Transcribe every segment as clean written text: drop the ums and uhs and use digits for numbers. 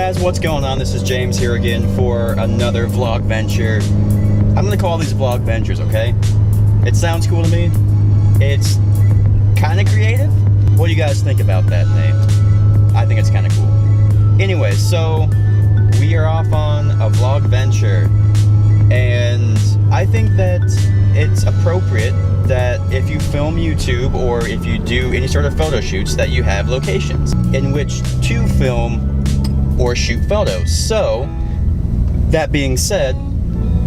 guys, what's going on? This is James here again for another vlog venture. I'm gonna call these vlog ventures, okay? It sounds cool to me. It's kind of creative. What do you guys think about that name? I think it's kind of cool. Anyway, so we are off on a vlog venture, and I think that it's appropriate that if you film YouTube or if you do any sort of photo shoots that you have locations in which to film or shoot photos. So that being said,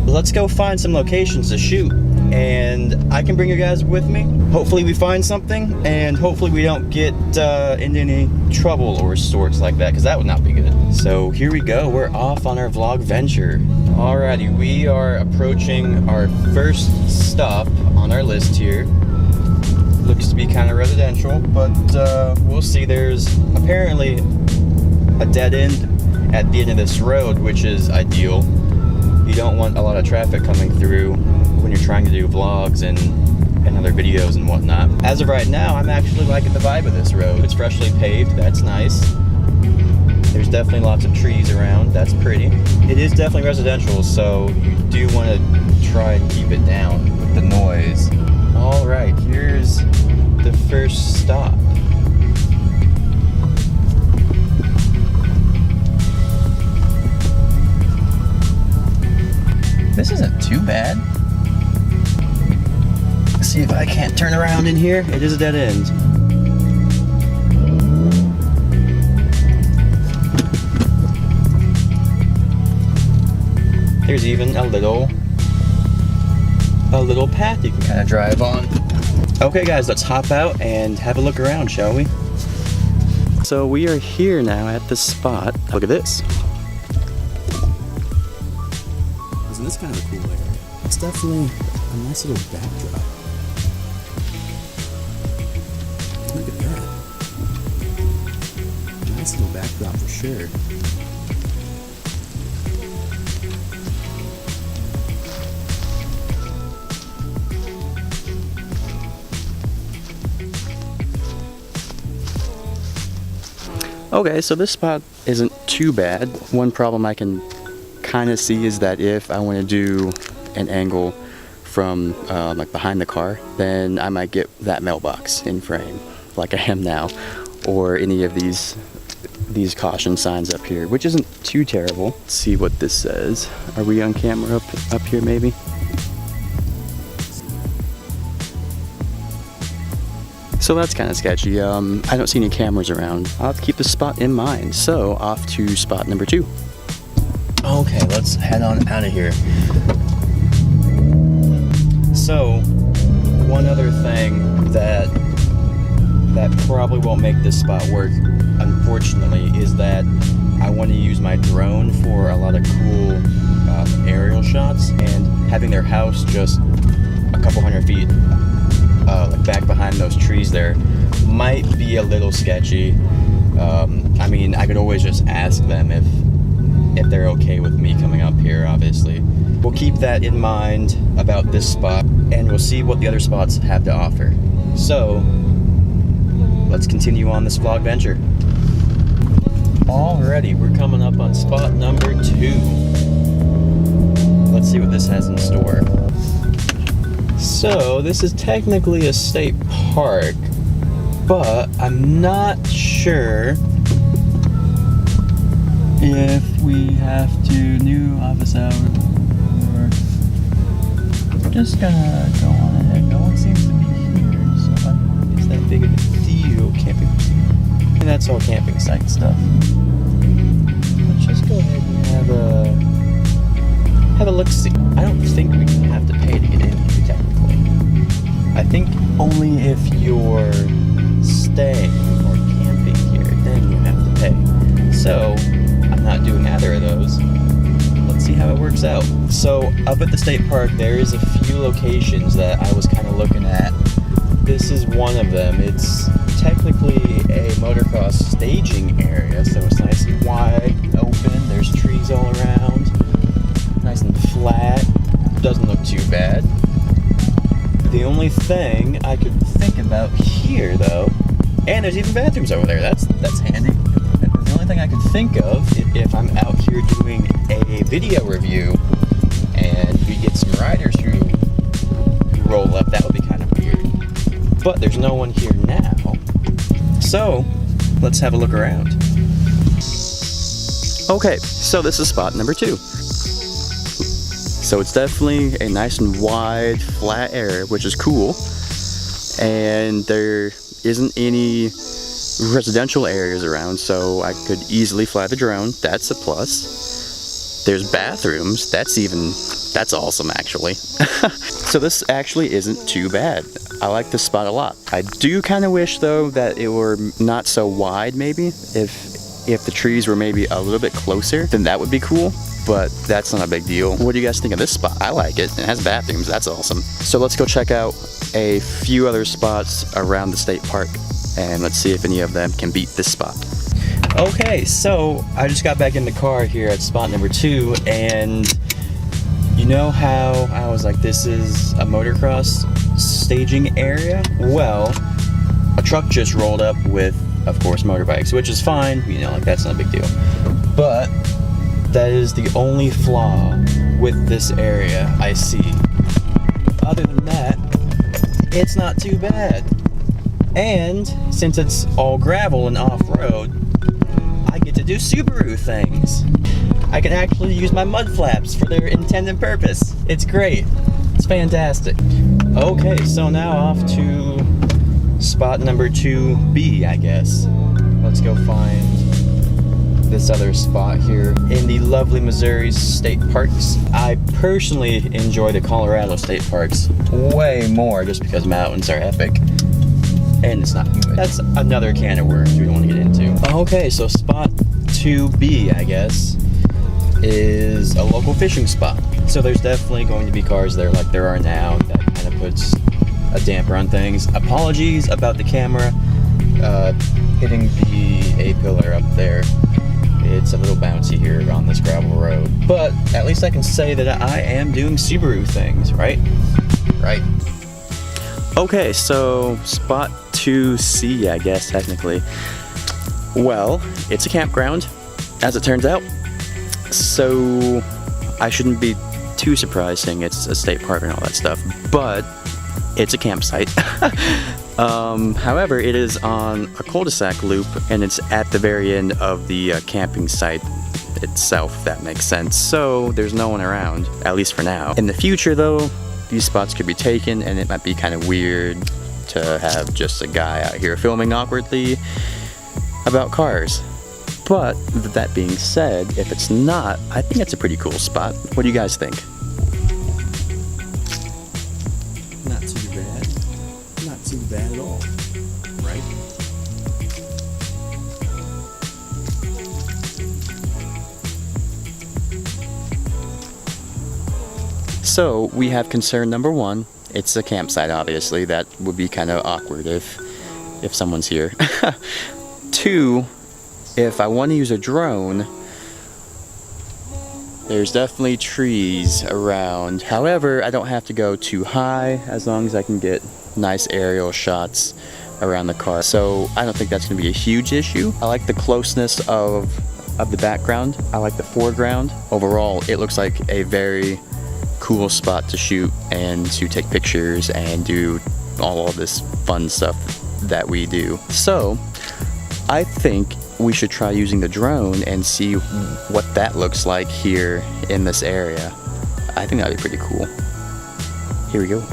let's go find some locations to shoot, and I can bring you guys with me. Hopefully we find something, and hopefully we don't get into any trouble or sorts like that, because that would not be good. So here we go, we're off on our vlog venture. Alrighty, we are approaching our first stop on our list here. Looks to be kind of residential, but we'll see. There's apparently a dead end at the end of this road, which is ideal. You don't want a lot of traffic coming through when you're trying to do vlogs and other videos and whatnot. As of right now, I'm actually liking the vibe of this road. It's freshly paved, that's nice. There's definitely lots of trees around, that's pretty. It is definitely residential, so you do want to try and keep it down with the noise. Alright, here's the first stop. This isn't too bad. Let's see if I can't turn around in here. It is a dead end. There's even a little path you can kind of drive on. Okay guys, let's hop out and have a look around, shall we? So we are here now at the spot. Look at this. Isn't this kind of a cool area? It's definitely a nice little backdrop. Look at that. Nice little backdrop for sure. Okay, so this spot isn't too bad. One problem I can kind of see is that if I want to do an angle from like behind the car, then I might get that mailbox in frame like I am now, or any of these caution signs up here, which isn't too terrible. Let's see what this says. Are we on camera up here maybe? So that's kind of sketchy. I don't see any cameras around. I'll have to keep this spot in mind. So off to spot number 2. Okay, let's head on out of here. So, one other thing that probably won't make this spot work, unfortunately, is that I want to use my drone for a lot of cool aerial shots, and having their house just a couple hundred feet like back behind those trees there might be a little sketchy. I mean, I could always just ask them if they're okay with me coming up here, obviously. We'll keep that in mind about this spot, and we'll see what the other spots have to offer. So, let's continue on this vlog venture. Alrighty, we're coming up on spot number 2. Let's see what this has in store. So, this is technically a state park, but I'm not sure if we have to new office hours, or we're just gonna go on ahead. No one seems to be here, so I don't think it's that big of a deal. Camping, and that's all camping site stuff. Let's just go ahead and have a look-see. I don't think we have to pay to get in here, technically. I think only if you're staying or camping here, then you have to pay. So, I'm not doing either of those. Let's see how it works out. So, up at the state park, there is a few locations that I was kind of looking at. This is one of them. It's technically a motocross staging area, so it's nice and wide, open, there's trees all around, nice and flat, doesn't look too bad. The only thing I could think about here, though, and there's even bathrooms over there, that's handy. The only thing I could think of, if I'm out here doing a video review and we get some riders who roll up, that would be kind of weird. But there's no one here now, so let's have a look around. Okay, so this is spot number 2. So it's definitely a nice and wide, flat area, which is cool. And there isn't any residential areas around, so I could easily fly the drone. That's a plus. There's bathrooms. That's awesome, actually. So this actually isn't too bad. I like this spot a lot. I do kind of wish, though, that it were not so wide, maybe. If the trees were maybe a little bit closer, then that would be cool. But that's not a big deal. What do you guys think of this spot? I like it. It has bathrooms. That's awesome. So let's go check out a few other spots around the state park, and let's see if any of them can beat this spot. Okay, so I just got back in the car here at spot number 2, and you know how I was like, this is a motocross staging area? Well, a truck just rolled up with, of course, motorbikes, which is fine. You know, like, that's not a big deal. But that is the only flaw with this area I see. Other than that, it's not too bad. And since it's all gravel and off-road, I get to do Subaru things. I can actually use my mud flaps for their intended purpose. It's great. It's fantastic. Okay, so now off to spot number 2B, I guess. Let's go find this other spot here in the lovely Missouri state parks. I personally enjoy the Colorado state parks way more just because mountains are epic and it's not humid. That's another can of worms we don't want to get into. Okay, so spot 2B, I guess, is a local fishing spot. So there's definitely going to be cars there like there are now. That kind of puts a damper on things. Apologies about the camera hitting the A-pillar up there. It's a little bouncy here on this gravel road, but at least I can say that I am doing Subaru things, right? Right. Okay, so spot 2C, I guess, technically. Well, it's a campground, as it turns out, so I shouldn't be too surprised saying it's a state park and all that stuff, but it's a campsite. However, it is on a cul-de-sac loop, and it's at the very end of the camping site itself, if that makes sense. So there's no one around, at least for now. In the future, though, these spots could be taken, and it might be kind of weird to have just a guy out here filming awkwardly about cars. But that being said, if it's not, I think it's a pretty cool spot. What do you guys think? Not too bad. Not too bad at all, right? So we have concern number 1. It's a campsite, obviously. That would be kind of awkward if someone's here. 2, if I want to use a drone, there's definitely trees around. However, I don't have to go too high as long as I can get nice aerial shots around the car. So I don't think that's going to be a huge issue. I like the closeness of the background. I like the foreground. Overall, it looks like a very cool spot to shoot and to take pictures and do all of this fun stuff that we do. So I think we should try using the drone and see what that looks like here in this area. I think that'd be pretty cool. Here we go.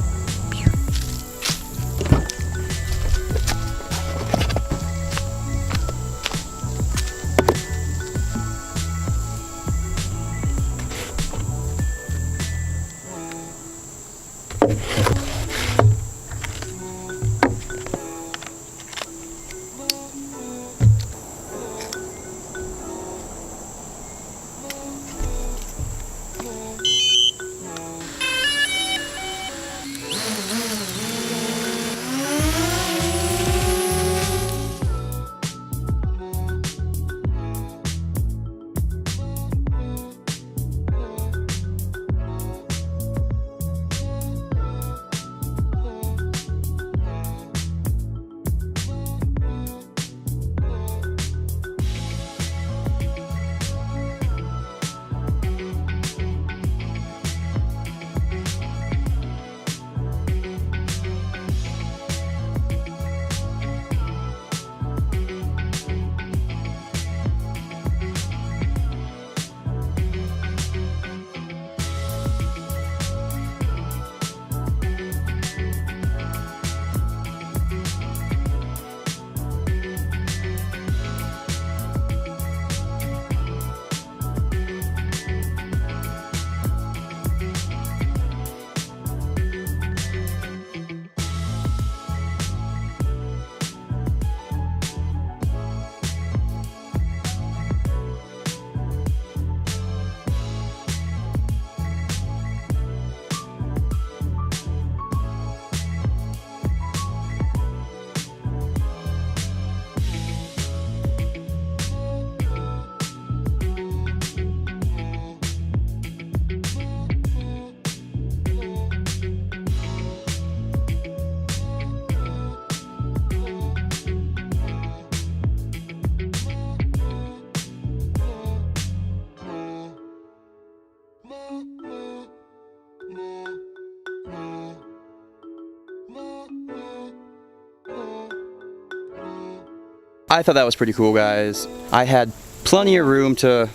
I thought that was pretty cool, guys. I had plenty of room to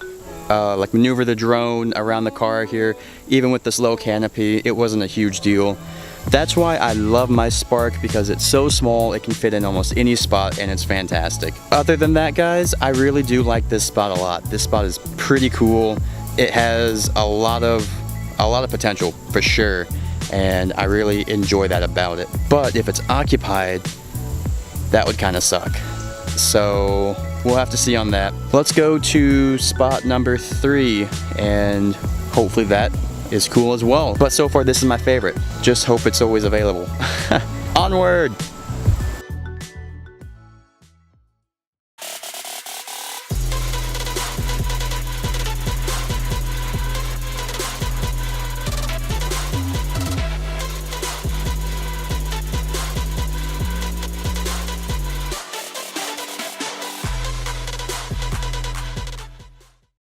like maneuver the drone around the car here. Even with this low canopy, it wasn't a huge deal. That's why I love my Spark, because it's so small, it can fit in almost any spot, and it's fantastic. Other than that, guys, I really do like this spot a lot. This spot is pretty cool. It has a lot of potential for sure, and I really enjoy that about it. But if it's occupied, that would kind of suck. So we'll have to see on that. Let's go to spot number 3, and hopefully that is cool as well. But so far, this is my favorite. Just hope it's always available. Onward!